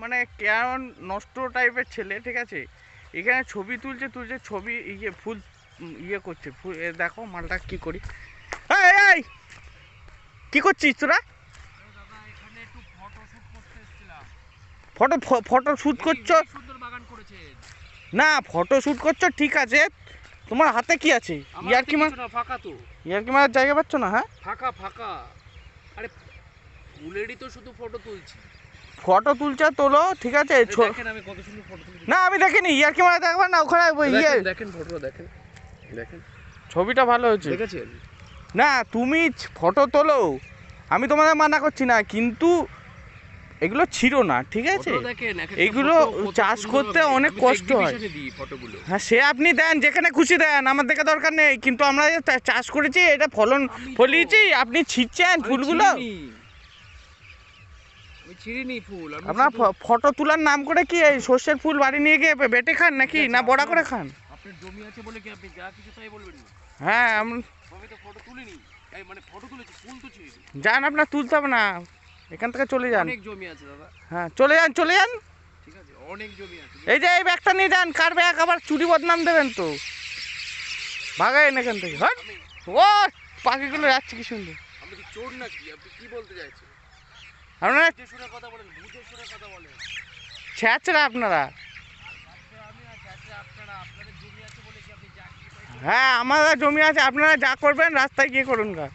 মানে কেমন নষ্ট টাইপের ছেলে, ঠিক আছে। এখানে ছবি তুলছে ছবি ফুল করছে ফুল। দেখো মালটা কি করি। এই এই কি করছিস তোরা? ফটো শ্যুট করছো না? ফটো শ্যুট করছো ঠিক আছে, তোমার হাতে কি আছে? ইয়ার্কি মারার জায়গা পাচ্ছ না? হ্যাঁ ফাঁকা। আরে ফুলেরই তো শুধু ফটো তুলছি। ফটো তুলছে তোলো, ঠিক আছে। দেখেন আমি কত সুন্দর ফটো তুলছি। না আমি দেখিনি, ইয়ার্কি মারা দেখবেন না ওখানে। দেখেন ফটোটা দেখেন ছবিটা ভালো হয়েছে, দেখেছেন? না তুমি ফটো তোলো, আমি তোমাদের মানা করছি না, কিন্তু এগুলো ছিল না, ঠিক আছে। এগুলো চাষ করতে অনেক কষ্ট হয়। হ্যাঁ সে আপনি দেন, যেখানে খুশি দেন, আমার দেখা দরকার নেই, কিন্তু আমরা চাষ করেছি, এটা ফলিয়েছি, আপনি ছিঁড়ছেন ফুলগুলো। আপনার ফটো তোলার নাম করে কি এই সর্ষের ফুল বাড়ি নিয়ে গিয়ে বেটে খান নাকি, না বড়া করে খান? আপনার জমি আছে বলে কি আপনি যা কিছু তাই বলবেন? হ্যাঁ আমি তো ফটো তুলিনি, মানে ফটো তুলেছি, ফুল তো ছিঁড়েছি। যান, আপনার তুলতে হবে না, এখান থেকে চলে যান। অনেক জমি আছে দাদা। হ্যাঁ চলে যান ঠিক আছে, অনেক জমি আছে। এই যে এই ব্যাগটা নিয়ে যান, কার ব্যাগ আবার চুরি বদনাম দেবেন তো, ভাগাইন এখান থেকে। হ্যাঁ ও পাখিগুলো যাচ্ছে কি সুন্দর। আমি কি চোর নাকি? আপনি কি বলতে চাইছেন? আপনারা বুঝে শুনে কথা বলেন, বুঝে শুনে কথা বলেন। ছ্যাঁচড়া আপনারা। আপনাদের জমি আছে বলে কি আপনি যা? হ্যাঁ আমাদের জমি আছে, আপনারা যা করবেন রাস্তায় গিয়ে করুন গা।